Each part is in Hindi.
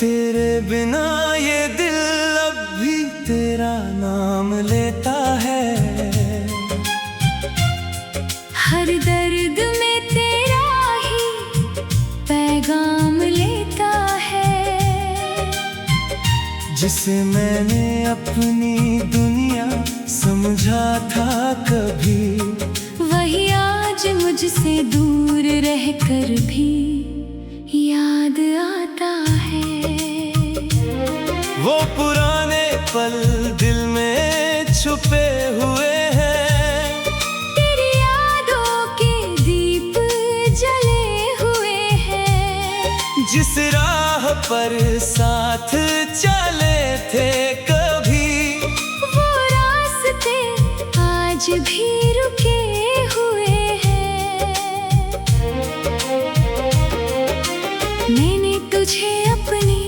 तेरे बिना ये दिल अब भी तेरा नाम लेता है। हर दर्द में तेरा ही पैगाम लेता है। जिसे मैंने अपनी दुनिया समझा था कभी, वही आज मुझसे दूर रहकर भी याद आता है। वो पुराने पल दिल में छुपे हुए हैं। तेरी यादों के दीप जले हुए हैं। जिस राह पर साथ चले थे कभी, वो रास्ते आज भी रुके हुए हैं। मैंने तुझे अपनी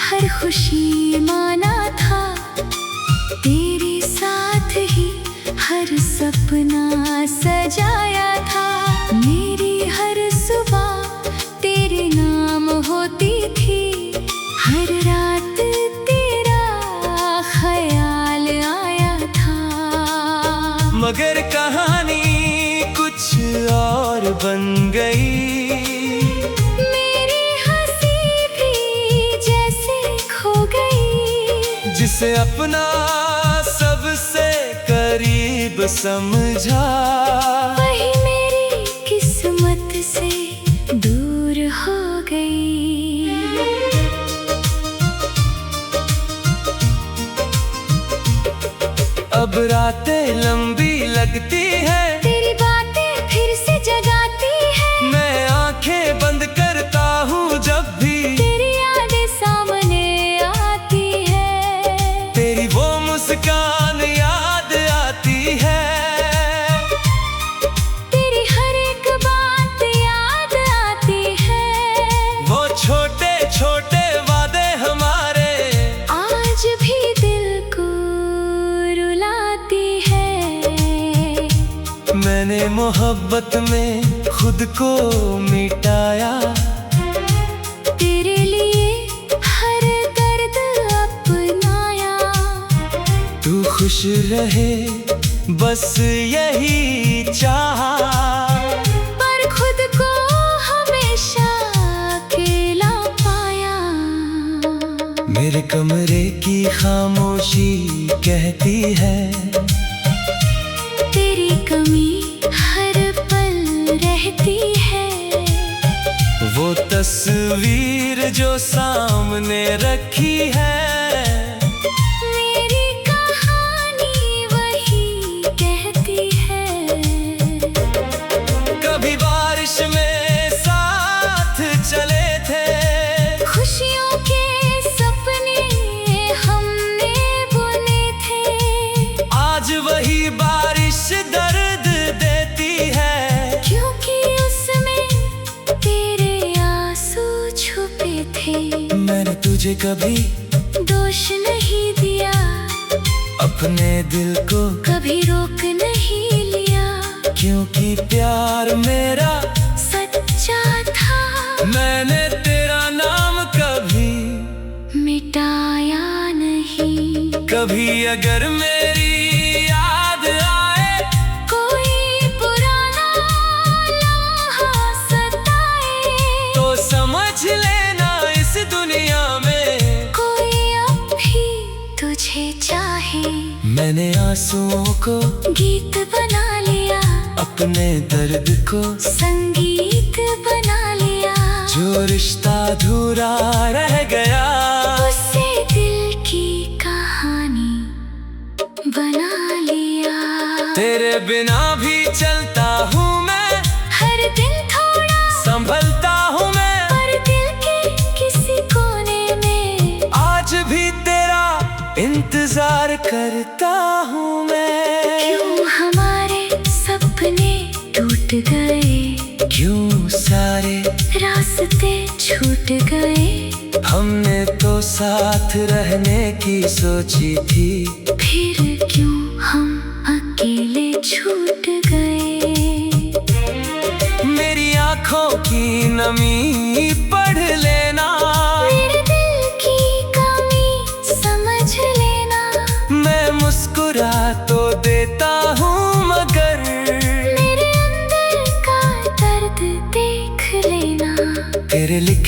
हर खुशी माना था, तेरे साथ ही हर सपना सजाया था। मेरी हर सुबह तेरे नाम होती थी, हर रात तेरा ख्याल आया था। मगर कहानी कुछ और बन गई। मेरी हंसी भी जैसे खो गई। जिसे अपना सबसे करीब समझा, वही मेरी किस्मत से दूर हो गई। अब रातें लंबी लगती है, तेरी बातें फिर से जगाती है। मैं आंखें बंद करता हूँ जब भी तेरी यादें सामने आती है। तेरी वो मुस्कान याद आती है। तेरी हर एक बात याद आती है। वो छोटे छोटे वादे हमारे आज भी दिल को रुलाती है। मैंने मोहब्बत में खुद को मिटाया। तेरे लिए हर दर्द अपनाया। तू खुश रहे बस यही चाहा, पर खुद को हमेशा अकेला पाया। मेरे कमरे की खामोशी कहती है, तेरी कमी हर पल रहती है। वो तस्वीर जो सामने रखी है, मेरी कहानी वही कहती है। कभी बारिश में साथ चले थे, खुशियों के सपने हमने बुने थे। आज वही बारिश दर्द देती है। क्योंकि उसमें तेरे आंसू छुपे थे। मैंने तुझे कभी दोष नहीं दिया, अपने दिल को कभी रोक नहीं लिया। क्योंकि प्यार मेरा सच्चा था, मैंने तेरा नाम कभी मिटाया नहीं। कभी अगर मेरी याद आए, कोई पुराना लम्हा सताए, तो समझ लेना इस दुनिया में कोई अब भी तुझे चाहे। मैंने आंसुओं को गीत बना लिया, अपने दर्द को संगीत बना लिया। जो रिश्ता अधूरा रह गया, उससे दिल की कहानी बना लिया। तेरे बिना भी चलता हूँ मैं, हर दिन थोड़ा संभलता हूँ मैं, पर दिल के किसी कोने में आज भी तेरा इंतजार करता हूँ मैं। क्यों हमारे सपने टूट गए, क्यों सारे रास्ते छूट गए। हमने तो साथ रहने की सोची थी, फिर क्यों हम अकेले छूट गए। मेरी आँखों की नमी पढ़ लेना, मेरे दिल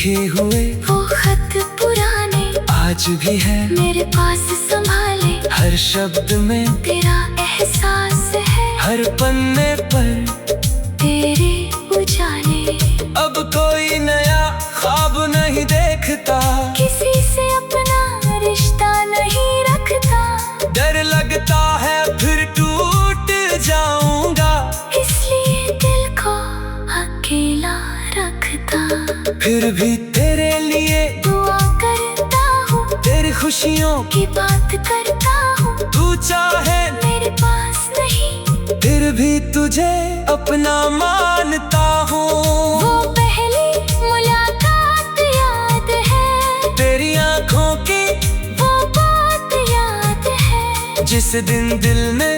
लिखे हुए वो खत पुराने आज भी है मेरे पास संभाले। हर शब्द में तेरा एहसास है, हर पन्ने पर तेरे उजाले। अब कोई नया ख्वाब नहीं देखता, किसी से अपना रिश्ता नहीं रखता। डर लगता है फिर टूट जाऊंगा, इसलिए दिल को अकेला रखता। फिर भी तेरे लिए दुआ करता हूँ, तेरी खुशियों की बात करता हूँ। तू चाहे मेरे पास नहीं, फिर भी तुझे अपना मानता हूँ। वो पहली मुलाकात याद है, तेरी आँखों की वो बात याद है। जिस दिन दिल ने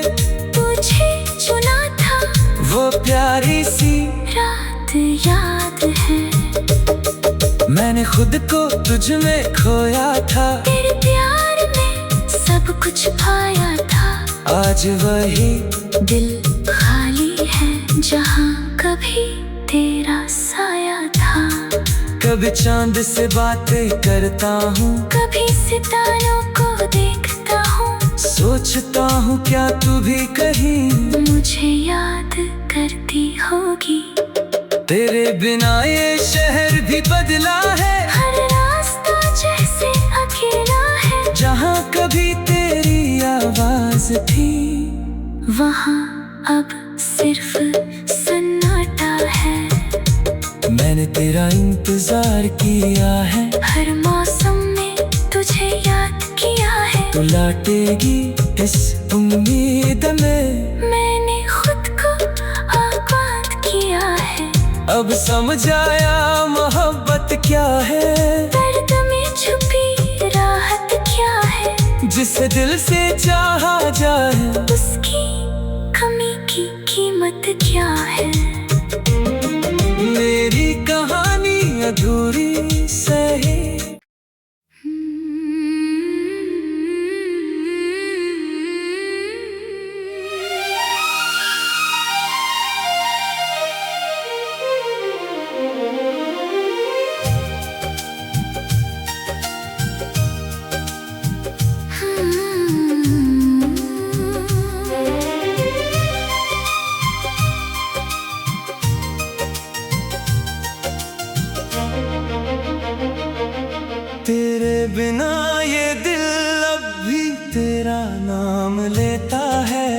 तुझे चुना था, वो प्यारी सी रात याद है। मैंने खुद को तुझ में खोया था, तेरे प्यार में सब कुछ पाया था। आज वही दिल खाली है जहाँ कभी तेरा साया था। कभी चांद से बातें करता हूँ, कभी सितारों को देखता हूँ। सोचता हूँ क्या तू भी कहीं मुझे याद करती होगी। तेरे बिना ये शहर भी बदला है, हर रास्ता जैसे अकेला है। जहाँ कभी तेरी आवाज थी वहाँ अब सिर्फ सन्नाटा है। मैंने तेरा इंतजार किया है, हर मौसम में तुझे याद किया है। तू लौटेगी इस उम्मीद में। मैंने खुद को आबाद किया है। अब समझ आया मोहब्बत क्या है, दर्द में छुपी राहत क्या है। जिसे दिल से चाहा जाए उसकी कमी की कीमत क्या है। मेरी कहानी अधूरी सही। तेरे बिना ये दिल अब भी तेरा नाम लेता है।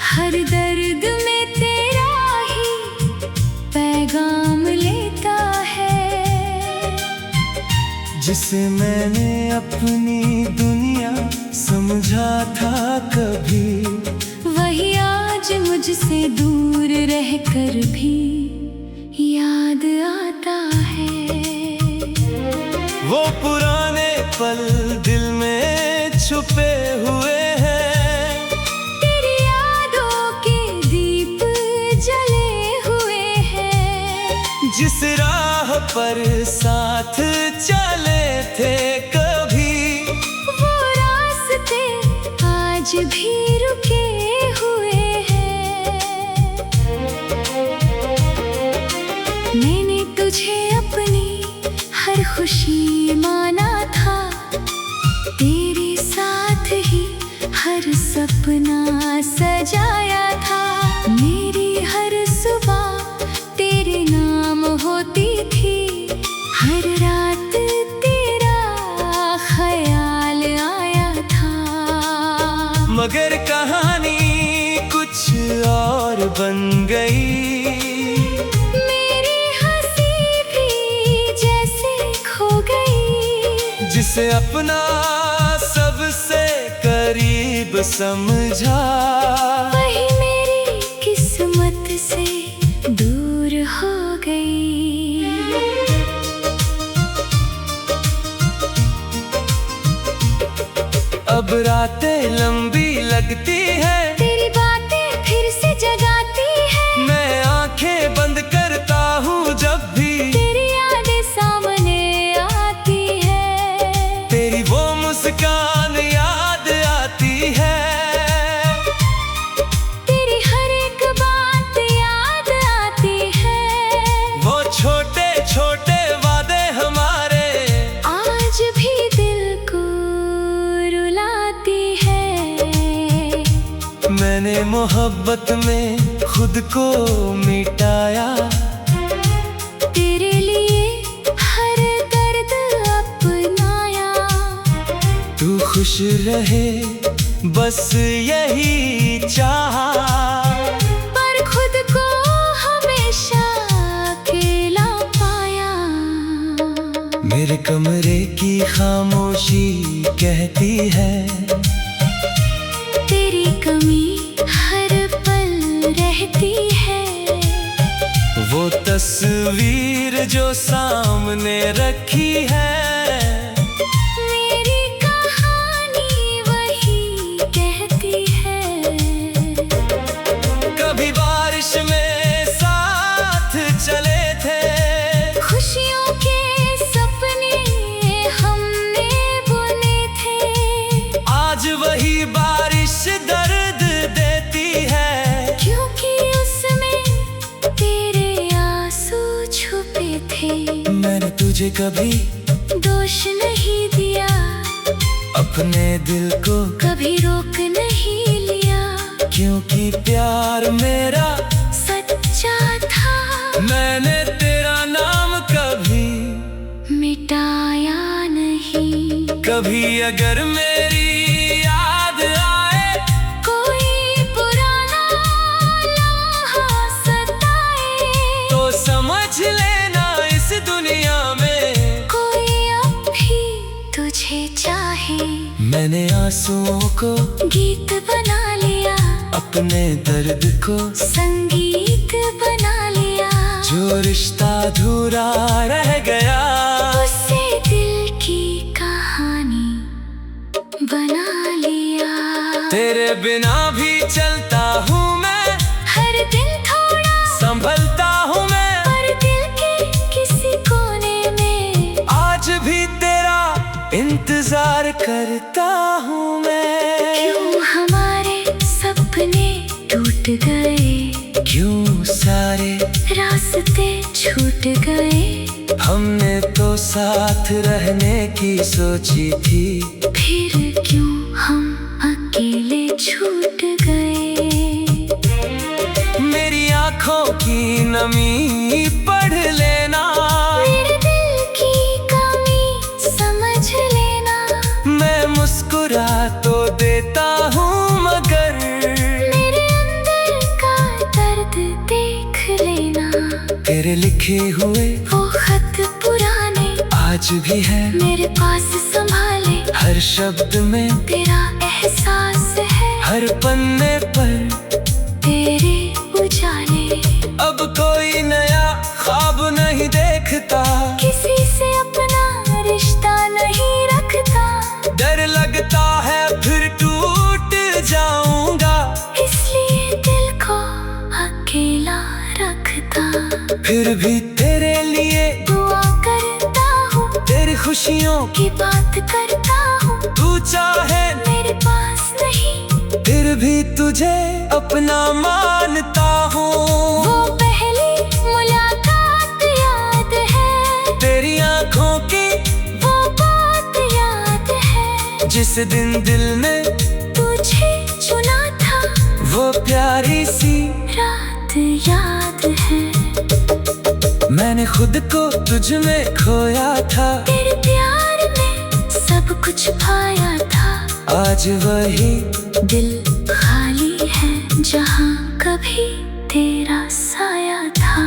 हर दर्द में तेरा ही पैगाम लेता है। जिसे मैंने अपनी दुनिया समझा था कभी, वही आज मुझसे दूर रहकर भी याद आता है। वो पुराने पल दिल में छुपे हुए हैं, तेरी यादों के दीप जले हुए हैं। जिस राह पर साथ चले थे कभी, वो रास्ते आज भी रुके हुए हैं। मैंने तुझे अपनी हर खुशी माना था, तेरे साथ ही हर सपना सजाया था। मेरी हर सुबह तेरे नाम होती थी, हर रात तेरा ख्याल आया था। मगर कहानी कुछ और बन गई। मेरी हंसी भी जैसे खो गई, जिसे अपना सबसे करीब समझा, वही मेरी किस्मत से दूर हो गई। अब रातें लंबी लगती है, तेरी बातें फिर से जगाती है। मैं आंखें बंद करता हूँ जब भी तेरी यादें सामने आती है। तेरी वो मुस्कान याद आती है। तेरी हर एक बात याद आती है। वो मोहब्बत में खुद को मिटाया। तेरे लिए हर दर्द अपनाया। तू खुश रहे बस यही चाहा, पर खुद को हमेशा अकेला पाया। मेरे कमरे की खामोशी कहती है, तेरी कमी हर पल रहती है। वो तस्वीर जो सामने रखी है, मेरी कहानी वही कहती है। कभी बारिश में साथ चले थे, खुशियों के सपने हमने बुने थे। आज वही बारिश दर्द देती है, क्योंकि उसमें तेरे आंसू छुपे थे। मैंने तुझे कभी दोष नहीं दिया, अपने दिल को कभी रोक नहीं लिया। क्योंकि प्यार मेरा सच्चा था, मैंने तेरा नाम कभी मिटाया नहीं। कभी अगर मेरी याद आए, कोई पुराना लम्हा सताए, तो समझ लेना इस दुनिया में कोई अब भी तुझे चाहे। मैंने आंसुओं को गीत बना लिया, अपने दर्द को संगीत बना लिया। जो रिश्ता अधूरा रह गया, उससे दिल की कहानी बना लिया। तेरे बिना भी चलता हूँ मैं, हर दिन थोड़ा संभलता हूँ मैं, पर दिल के किसी कोने में आज भी तेरा इंतजार करता हूँ मैं। क्यों हमारे सपने टूट गए, क्यों सारे रास्ते छूट गए। हमने तो साथ रहने की सोची थी, फिर क्यों हम अकेले छूट गए। मेरी आँखों की नमी पढ़ लेना, मेरे दिल की कमी समझ लेना। मैं मुस्कुरा तो देता हूँ मगर मेरे अंदर का दर्द देख लेना। तेरे लिखे हुए वो खत पुराने आज भी है मेरे पास संभाले, हर शब्द में तेरा एहसास है, हर पन्ने पर तेरे उजाले। अब कोई नया ख्वाब नहीं देखता, किसी से अपना रिश्ता नहीं रखता। डर लगता है फिर टूट जाऊंगा, इसलिए दिल को अकेला रखता। फिर भी तेरे लिए दुआ करता हूँ, तेरी खुशियों की बात करता हूँ। तू चाहे मेरे पास नहीं, फिर भी तुझे अपना मानता हूँ। वो पहली मुलाकात याद है, तेरी आँखों की वो बात याद है। जिस दिन दिल ने तुझे चुना था, वो प्यारी सी रात याद है। मैंने खुद को तुझ में खोया था, तेरे प्यार में सब कुछ पाया था। आज वही दिल खाली है जहाँ कभी तेरा साया था।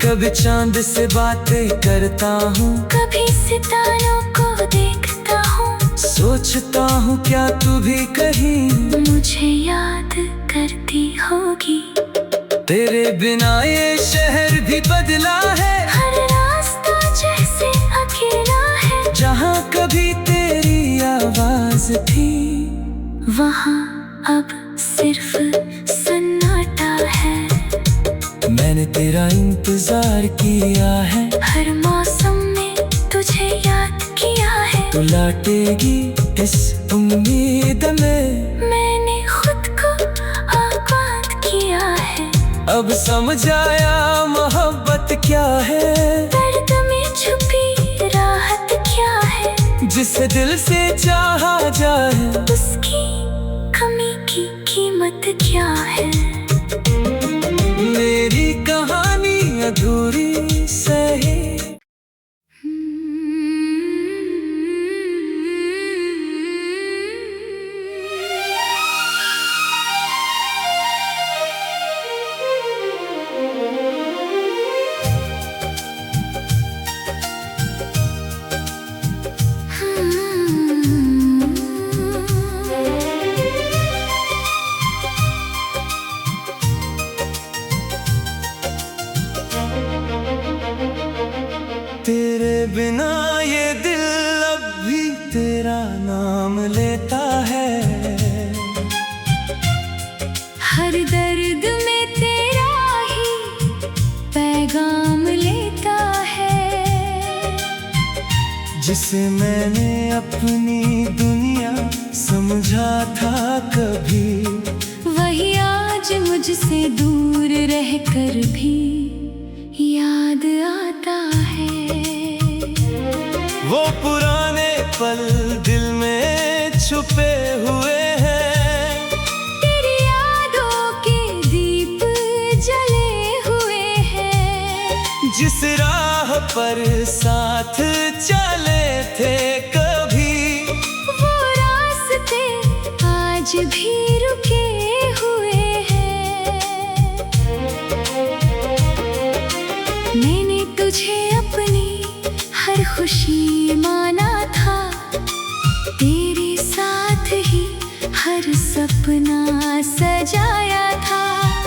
कभी चांद से बातें करता हूँ, कभी सितारों को देखता हूँ। सोचता हूँ क्या तू भी कहीं मुझे याद करती होगी। तेरे बिना ये शहर भी बदला है, हर रास्ता जैसे अकेला है। जहाँ कभी तेरी आवाज थी, वहाँ अब सिर्फ सन्नाटा है। मैंने तेरा इंतजार किया है, हर मौसम में तुझे याद किया है। तू लौटेगी इस उम्मीद में, मैंने खुद को आबाद किया है। अब समझ आया मोहब्बत क्या है, दर्द में छुपी राहत क्या है। जिसे दिल से चाहा जाए उसकी कमी की कीमत कीमत क्या है। मेरी कहानी अधूरी सही। तेरे बिना ये दिल अब भी तेरा नाम लेता है। हर दर्द में तेरा ही पैगाम लेता है। जिसे मैंने अपनी दुनिया समझा था कभी, वही आज मुझसे दूर रहकर भी याद आता है। वो पुराने पल दिल में छुपे हुए हैं। तेरी यादों के दीप जले हुए हैं। जिस राह पर साथ चले थे कभी, वो रास्ते आज भी रुके हुए हैं। मैंने तुझे अपनी हर खुशी माना था। तेरे साथ ही हर सपना सजाया था।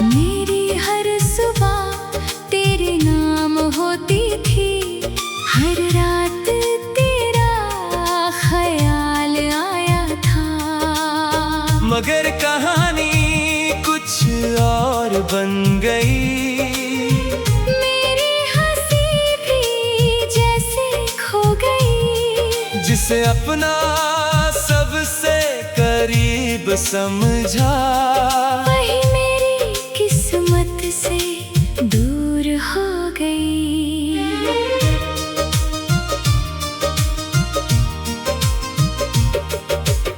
मेरी हर सुबह तेरे नाम होती थी। हर रात तेरा ख्याल आया था। मगर कहानी कुछ और बन गई। जिसे अपना सबसे करीब समझा, वही मेरी किस्मत से दूर हो गई।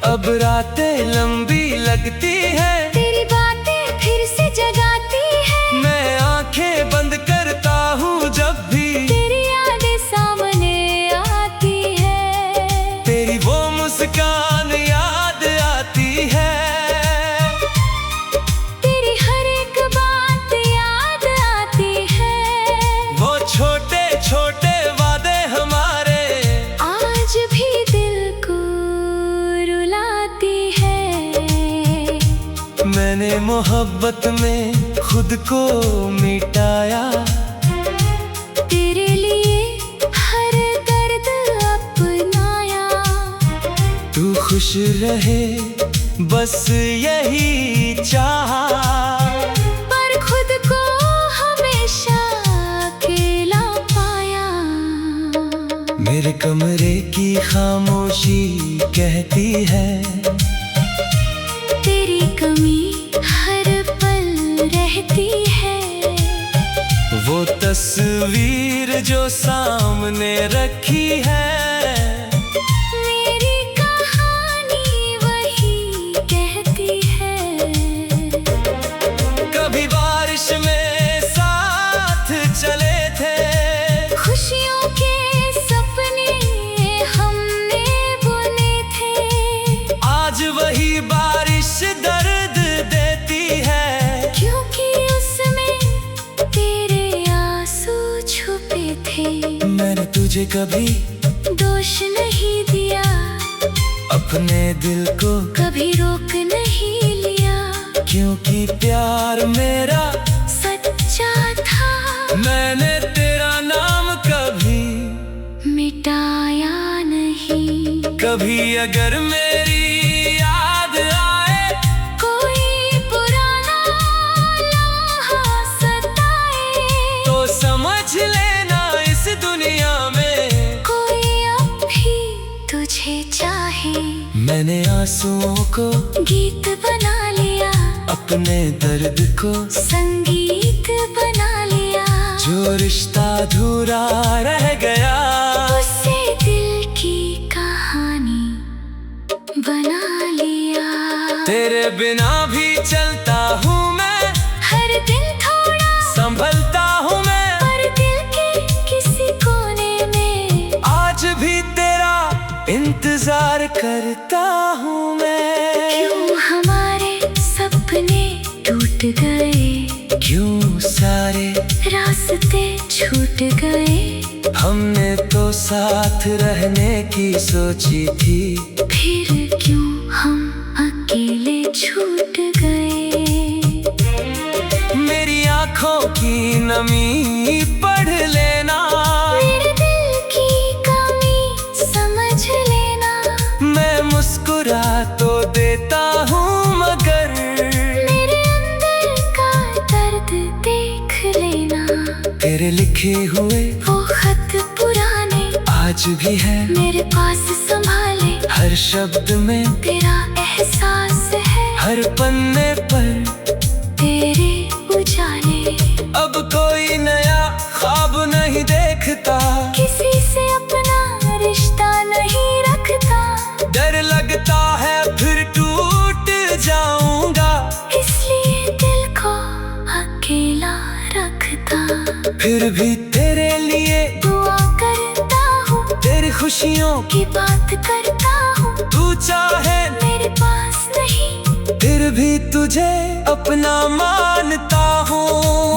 अब रातें लंबी लगती है। तेरी बातें फिर से जगाती है। मैं आंखें बंद करता हूँ जब भी तेरी यादें सामने आती है। तेरी वो मुस्कान याद आती है। तेरी हर एक बात याद आती है। वो छोटे छोटे वादे हमारे आज भी दिल को रुलाती है। मैंने मोहब्बत में खुद को मिटाया। तेरे लिए हर दर्द अपनाया। तू खुश रहे बस यही चाहा। पर खुद को हमेशा अकेला पाया। मेरे कमरे की खामोशी कहती है, तेरी कमी हर पल रहती है। वो तस्वीर जो सामने रखी है। मेरी कहानी वही कहती है। कभी बारिश में साथ चले थे। खुशियों के सपने हमने बुने थे। आज वही बारिश दर्द देती है। क्योंकि उसमें तेरे आंसू छुपे थे। मैंने तुझे कभी दोष नहीं दिया। अपने दिल को कभी रोक नहीं लिया। क्योंकि प्यार मेरा सच्चा था। मैंने तेरा नाम कभी मिटाया नहीं। कभी अगर मेरी याद आए, कोई पुराना लम्हा सताए, तो समझ लेना इस दुनिया में कोई अब भी तुझे चाहे। मैंने आंसुओं को गीत बना लिया। अपने दर्द को संगीत बना लिया। जो रिश्ता अधूरा रह गया, उससे दिल की कहानी बना लिया। तेरे बिना भी चलता दिन थोड़ा संभलता हूँ मैं, पर दिल के किसी कोने में आज भी तेरा इंतजार करता हूँ मैं। क्यों हमारे सपने टूट गए, क्यों सारे रास्ते छूट गए, हमने तो साथ रहने की सोची थी, फिर क्यों हम अकेले छूट गए। मेरी आँखों की नमी पढ़ लेना, मेरे दिल की कमी समझ लेना, मैं मुस्कुरा तो देता हूँ मगर मेरे अंदर का दर्द देख लेना। तेरे लिखे हुए वो खत पुराने आज भी है मेरे पास संभाले, हर शब्द में तेरा एहसास है, हर पन्ने पर तेरे उजाले। अब कोई नया ख्वाब नहीं देखता, किसी से अपना रिश्ता नहीं रखता, डर लगता है फिर टूट जाऊंगा, इसलिए दिल को अकेला रखता। फिर भी तेरे लिए दुआ करता हूँ, तेरी खुशियों की बात करता हूँ, तू चाहे मेरे पास नहीं, फिर भी तुझे अपना मानता हूँ।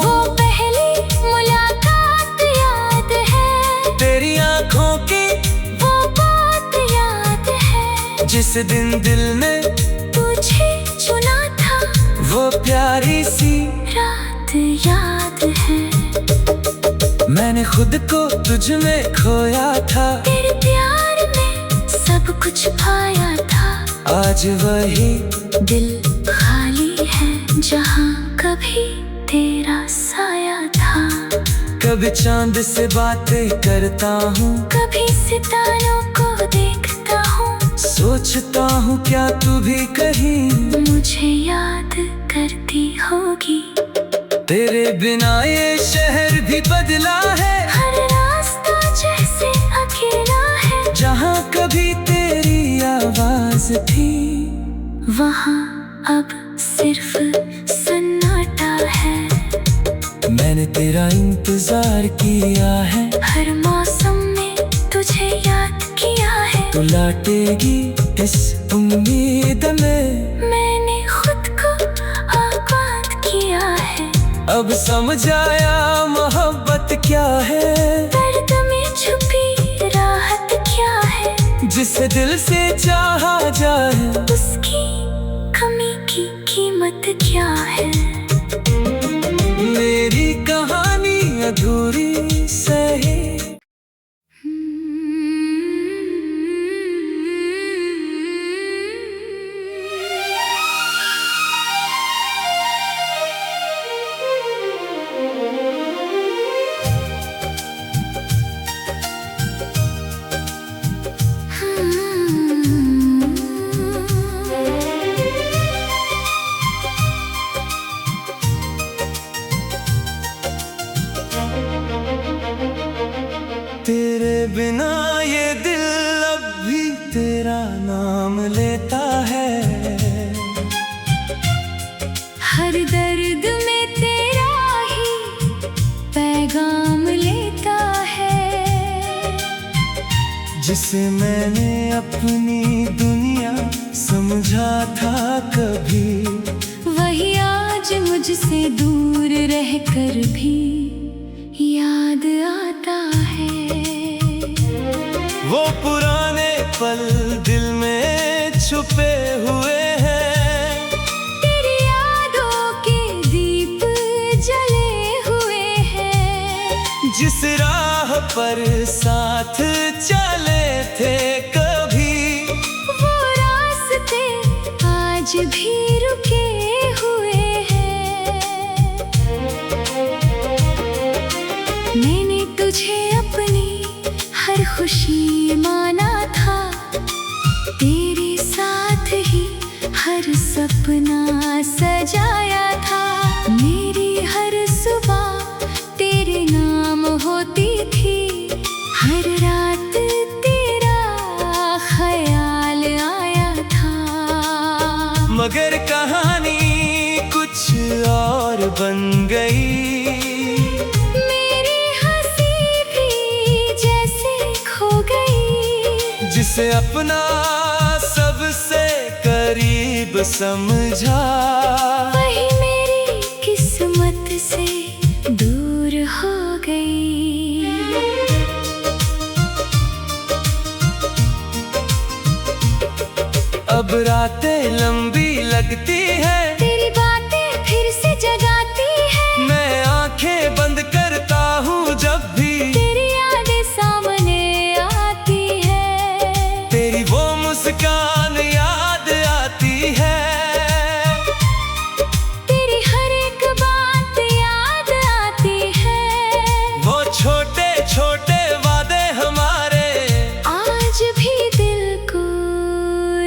वो पहली मुलाकात याद है, तेरी आँखों की वो बात याद है, जिस दिन दिल ने तुझे चुना था, वो प्यारी सी रात याद है। मैंने खुद को तुझ में खोया था, तेरे प्यार में सब कुछ पाया था, आज वही दिल खाली है जहाँ कभी तेरा साया था। कभी चांद से बातें करता हूँ, कभी सितारों को देखता हूँ, सोचता हूँ क्या तू भी कहीं मुझे याद करती होगी। तेरे बिना ये शहर भी बदला है, हर रास्ता जैसे अकेला है, जहाँ कभी तेरी आवाज थी वहाँ अब सिर्फ सन्नाटा है। मैंने तेरा इंतजार किया है, हर मौसम में तुझे याद किया है, तू लौटेगी इस उम्मीद में, मैंने खुद को आबाद किया है। अब समझ आया मोहब्बत क्या है, दर्द में छुपी राहत क्या है, जिसे दिल से चाहा जाए उसकी कमी की कीमत क्या है। मेरी कहानी अधूरी सही। तेरे बिना ये दिल अब भी तेरा नाम लेता है, हर दर्द में तेरा ही पैगाम लेता है, जिसे मैंने अपनी दुनिया समझा था कभी, वही आज मुझसे दूर रहकर भी याद आता है। वो पुराने पल दिल में छुपे हुए हैं, तेरी यादों के दीप जले हुए हैं, जिस राह पर साथ चले थे कभी, वो रास्ते आज भी रुके हुए हैं। मैंने तुझे अपनी हर खुशी माना था, तेरे साथ ही हर सपना सजाया था, मेरी हर सुबह तेरे नाम होती थी, हर रात तेरा ख्याल आया था। मगर कहानी कुछ और बन जिसे अपना सबसे करीब समझा, वही मेरी किस्मत से दूर हो गई। अब रातें लंबी लगती है, तेरी बातें फिर से जगाती है। मैं आंखें बंद करता हूँ जब भी तेरी यादें सामने आती है। तेरी वो मुस्कान याद आती है। तेरी हर एक बात याद आती है। वो छोटे छोटे वादे हमारे आज भी दिल को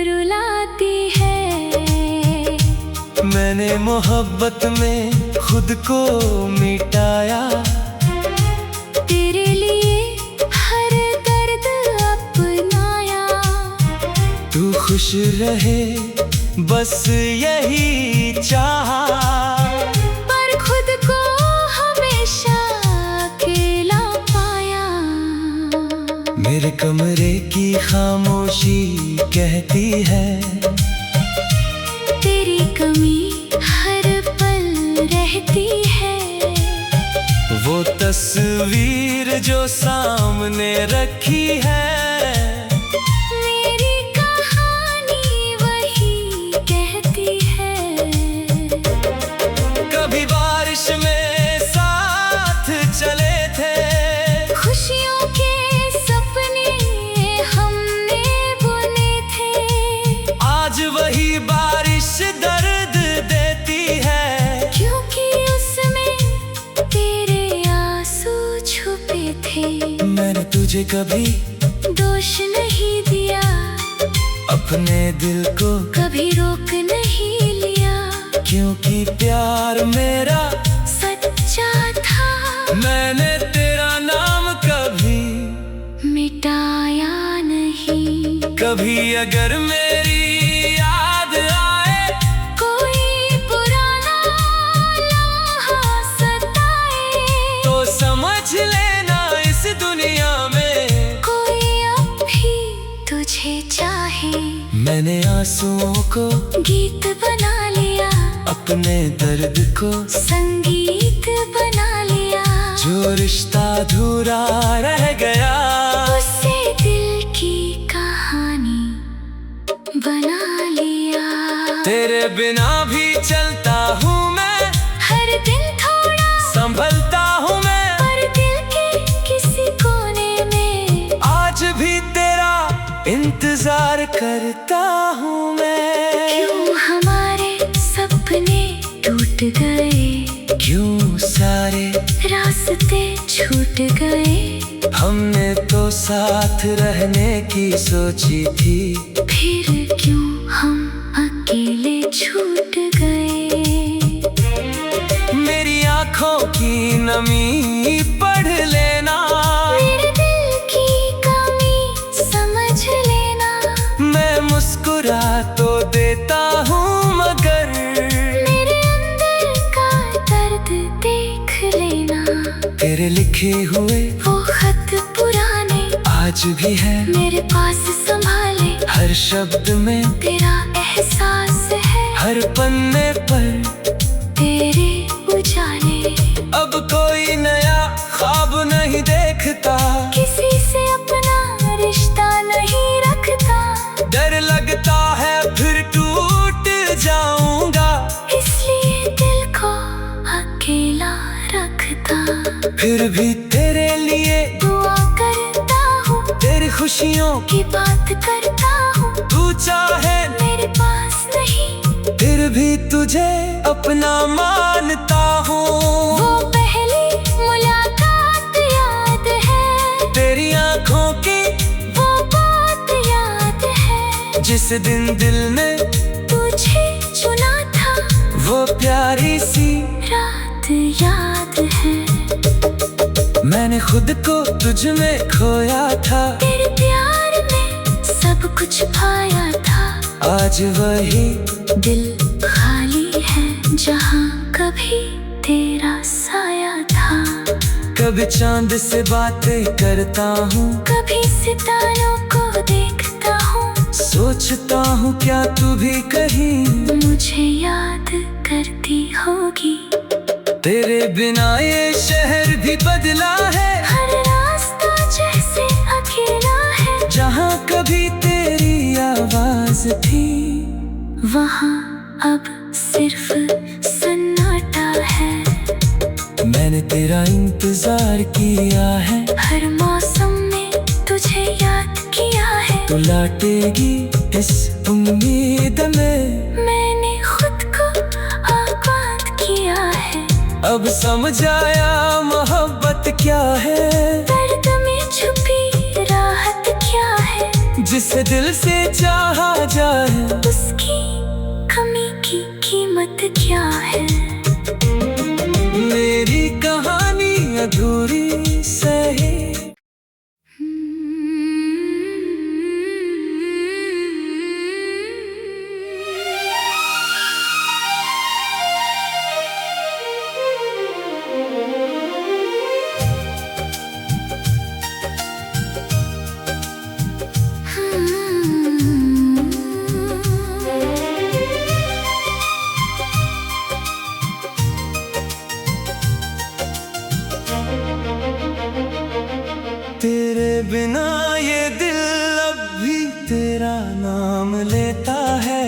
रुलाती है। मैंने मोहब्बत में खुद को मिटाया, तेरे लिए हर दर्द अपनाया। तू खुश रहे बस यही चाहा, पर खुद को हमेशा अकेला पाया। मेरे कमरे की खामोशी कहती है, तेरी कमी हर पल रहती है। वो तस्वीर जो सामने रखी है, मेरी कहानी वही कहती है। कभी बारिश में साथ चले थे, खुशियों के सपने हमने बुने थे। आज वही बारिश दर्द देती है, क्योंकि उसमें तेरे आंसू छुपे थे। मैंने तुझे कभी दोष नहीं दिया, अपने दिल को कभी रोक नहीं लिया। क्योंकि प्यार मेरा सच्चा था, मैंने तेरा नाम कभी मिटाया नहीं। कभी अगर मेरी याद आए, कोई पुराना लम्हा सताए, तो समझ लेना इस दुनिया में कोई अब भी तुझे चाहे। मैंने आंसुओं को गीत बना लिया, अपने दर्द को संगीत बना लिया। जो रिश्ता अधूरा रह गया, उससे दिल की कहानी बना लिया। तेरे बिना भी चलता हूँ मैं, हर दिन थोड़ा संभलता हूँ मैं, पर दिल के किसी कोने में आज भी तेरा इंतजार करता हूँ मैं। क्यों हमारे सपने टूट गए, क्यों सारे रास्ते छूट गए। हमने तो साथ रहने की सोची थी, फिर क्यों हम अकेले छूट गए। मेरी आंखों की नमी पढ़ लेना, मेरे दिल की कमी समझ लेना। मैं मुस्कुरा तो देता हूँ मगर मेरे अंदर का दर्द देख लेना। तेरे लिखे हुए वो खत पुराने आज भी है मेरे पास संभाले। हर शब्द में तेरा एहसास है, हर पन्ने पर तेरे उजाले। अब कोई नया ख्वाब नहीं देखता, किसी से अपना रिश्ता नहीं रखता। डर लगता है फिर टूट जाऊंगा, इसलिए दिल को अकेला रखता। फिर भी तेरे लिए दुआ करता हूँ, तेरी खुशियों की बात करता हूँ। तू चाहे मेरे पास नहीं, फिर भी तुझे अपना मानता हूँ। वो पहली मुलाकात याद है, तेरी आंखों की वो बात याद है। जिस दिन दिल ने तुझे चुना था, वो प्यारी सी रात याद है। मैंने खुद को तुझ में खोया था, तेरे प्यार में सब कुछ पाया था। आज वही दिल खाली है जहाँ कभी तेरा साया था। कभी चांद से बातें करता हूँ, कभी सितारों को देख सोचता हूँ क्या तू भी कहीं मुझे याद करती होगी। तेरे बिना ये शहर भी बदला है, हर रास्ता जैसे अकेला है। जहाँ कभी तेरी आवाज थी वहाँ अब सिर्फ सन्नाटा है। मैंने तेरा इंतजार किया है, हर मौसम में तुझे याद किया है। तू लौटेगी इस उम्मीद में, मैंने खुद को आबाद किया है। अब समझ आया मोहब्बत क्या है, दर्द में छुपी राहत क्या है। जिसे दिल से चाहा जाए उसकी कमी की कीमत क्या है। मेरी कहानी अधूरी सही। तेरे बिना ये दिल अब भी तेरा नाम लेता है।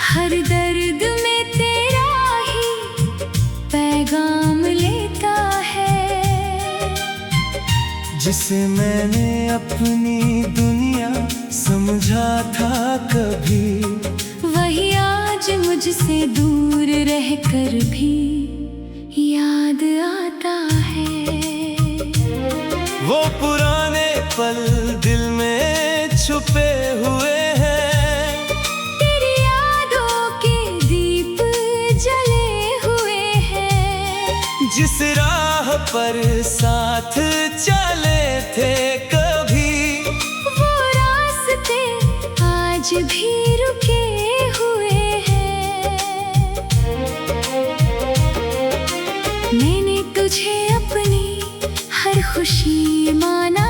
हर दर्द में तेरा ही पैगाम लेता है। जिसे मैंने अपनी दुनिया समझा था कभी, वही आज मुझसे दूर रहकर भी याद आता है। वो पुराने पल दिल में छुपे हुए हैं, तेरी यादों के दीप जले हुए हैं। जिस राह पर साथ चले थे कभी, वो रास्ते आज भी रुके हुए हैं। मैंने तुझे अपनी हर खुशी माना